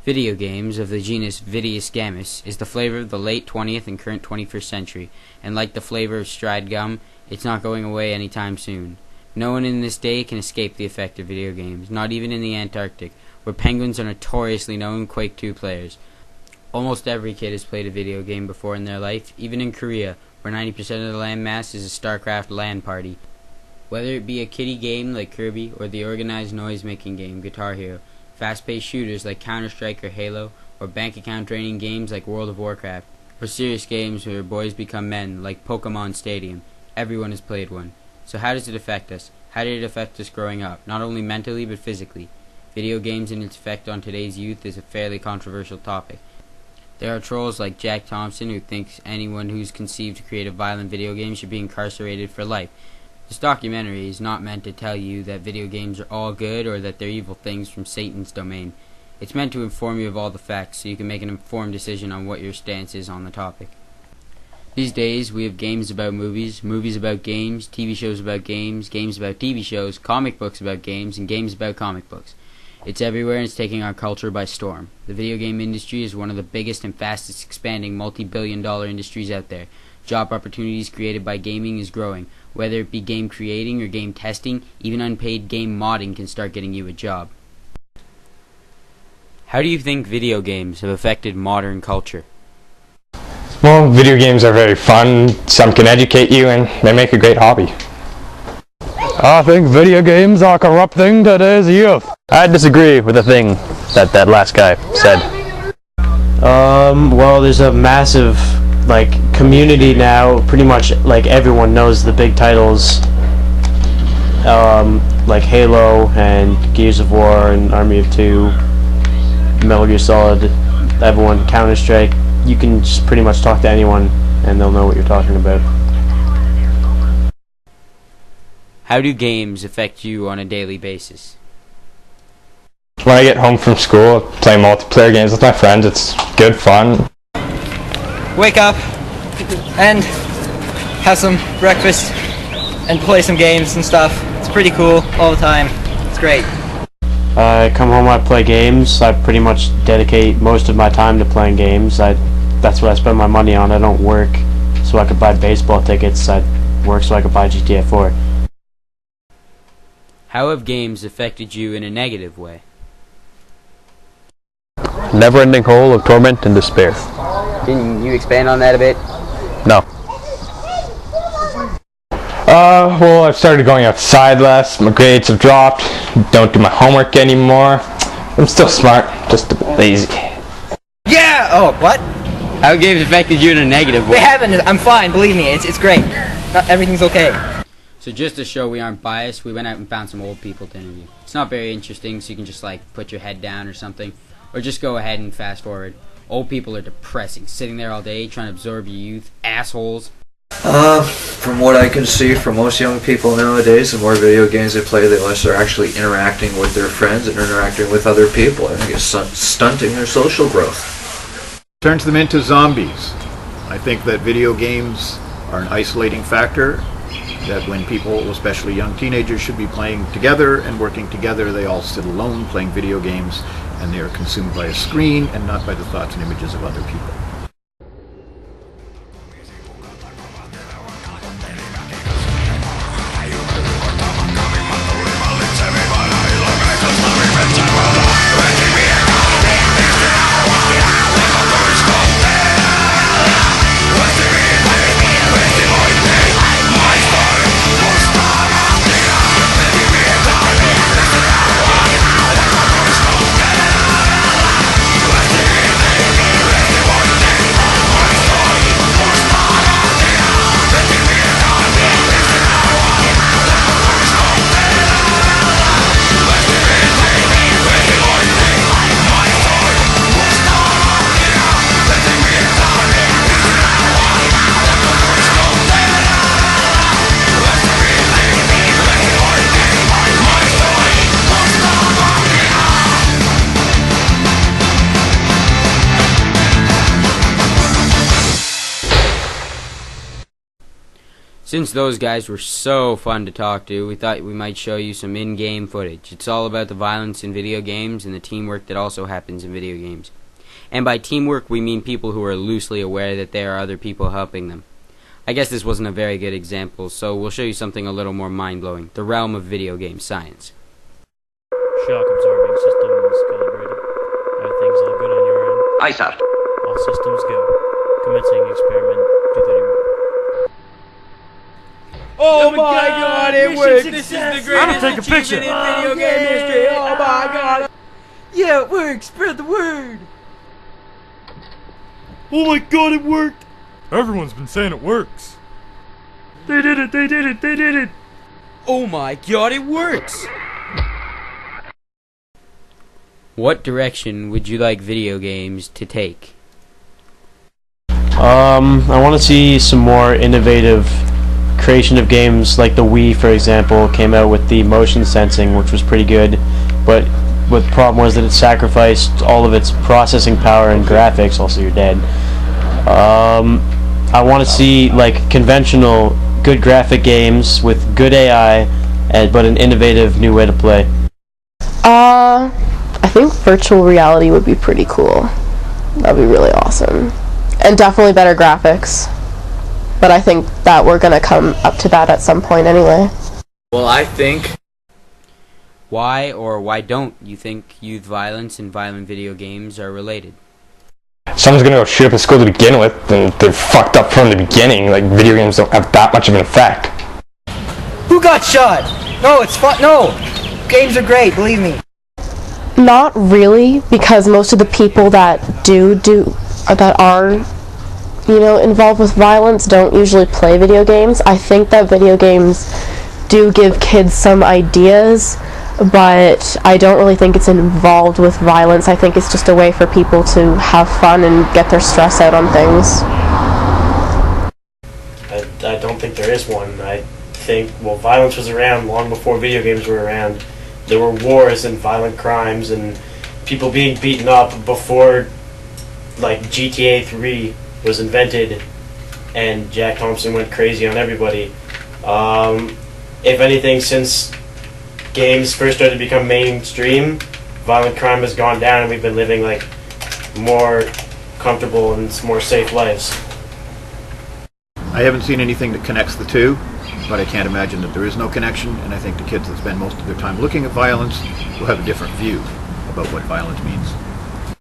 Video games, of the genus Vidya is the flavor of the late 20th and current 21st century, and like the flavor of stride gum, it's not going away anytime soon. No one in this day can escape the effect of video games, not even in the Antarctic, where penguins are notoriously known Quake 2 players. Almost every kid has played a video game before in their life, even in Korea, where 90% of the landmass is a StarCraft LAN party. Whether it be a kiddie game like Kirby, or the organized noise-making game Guitar Hero, fast-paced shooters like Counter-Strike or Halo, or bank account draining games like World of Warcraft, or serious games where boys become men like Pokemon Stadium, everyone has played one. So how does it affect us? How did it affect us growing up, not only mentally but physically? Video games and its effect on today's youth is a fairly controversial topic. There are trolls like Jack Thompson who thinks anyone who's conceived to create a violent video game should be incarcerated for life. This documentary is not meant to tell you that video games are all good or that they're evil things from Satan's domain. It's meant to inform you of all the facts so you can make an informed decision on what your stance is on the topic. These days, we have games about movies, movies about games, TV shows about games, games about TV shows, comic books about games, and games about comic books. It's everywhere and it's taking our culture by storm. The video game industry is one of the biggest and fastest expanding multi-billion-dollar industries out there. Job opportunities created by gaming is growing. Whether it be game creating or game testing, even unpaid game modding can start getting you a job. How do you think video games have affected modern culture? Well, video games are very fun, some can educate you, and they make a great hobby. I think video games are corrupting today's youth. I disagree with the thing that last guy said. Well, there's a massive community now. Pretty much everyone knows the big titles like Halo and Gears of War and Army of Two, Metal Gear Solid, everyone, Counter-Strike. You can just pretty much talk to anyone and they'll know what you're talking about. How do games affect you on a daily basis? When I get home from school, I play multiplayer games with my friends. It's good fun. Wake up and have some breakfast and play some games and stuff. It's pretty cool all the time. It's great. I come home, I play games. I pretty much dedicate most of my time to playing games. That's what I spend my money on. I don't work so I could buy baseball tickets. I work so I could buy GTA 4. How have games affected you in a negative way? Never-ending hole of torment and despair. Can you expand on that a bit? No. Well, I've started going outside less, my grades have dropped, don't do my homework anymore. I'm still smart, just a bit lazy. Yeah! Oh, what? How have games affected you in a negative way? They haven't. I'm fine. Believe me. It's great. Everything's okay. So just to show we aren't biased, we went out and found some old people to interview. It's not very interesting, so you can just put your head down or something. Or just go ahead and fast forward. Old people are depressing, sitting there all day trying to absorb your youth. Assholes. From what I can see, for most young people nowadays, the more video games they play, the less they're actually interacting with their friends and interacting with other people. I think it's stunting their social growth. Turns them into zombies. I think that video games are an isolating factor, that when people, especially young teenagers, should be playing together and working together, they all sit alone playing video games, and they are consumed by a screen and not by the thoughts and images of other people. Since those guys were so fun to talk to, we thought we might show you some in-game footage. It's all about the violence in video games and the teamwork that also happens in video games. And by teamwork, we mean people who are loosely aware that there are other people helping them. I guess this wasn't a very good example, so we'll show you something a little more mind-blowing. The realm of video game science. Shock absorbing systems calibrated. Everything's all good on your end? Aye, sir. All systems go. Commencing experiment 231. Oh my god, it worked! This is the greatest achievement in video game history! Oh my god! Yeah, it works! Spread the word! Oh my god, it worked! Everyone's been saying it works. They did it, they did it, they did it! Oh my god, it works! What direction would you like video games to take? I want to see some more innovative creation of games, like the Wii, for example, came out with the motion sensing, which was pretty good, but what the problem was that it sacrificed all of its processing power and graphics. Also, you're dead. I want to see like conventional, good graphic games with good AI, but an innovative new way to play. I think virtual reality would be pretty cool. That'd be really awesome. And definitely better graphics. But I think that we're gonna come up to that at some point anyway. Well, I think... Why or why don't you think youth violence and violent video games are related? Someone's gonna go shoot up a school to begin with, and they're fucked up from the beginning. Like, video games don't have that much of an effect. Who got shot? No, it's fun. No! Games are great, believe me. Not really, because most of the people that that are, you know, involved with violence don't usually play video games. I think that video games do give kids some ideas, but I don't really think it's involved with violence. I think it's just a way for people to have fun and get their stress out on things. I don't think there is one. I think, well, violence was around long before video games were around. There were wars and violent crimes and people being beaten up before, like, GTA 3 was invented and Jack Thompson went crazy on everybody. If anything, since games first started to become mainstream, violent crime has gone down and we've been living like more comfortable and more safe lives. I haven't seen anything that connects the two, but I can't imagine that there is no connection, and I think the kids that spend most of their time looking at violence will have a different view about what violence means.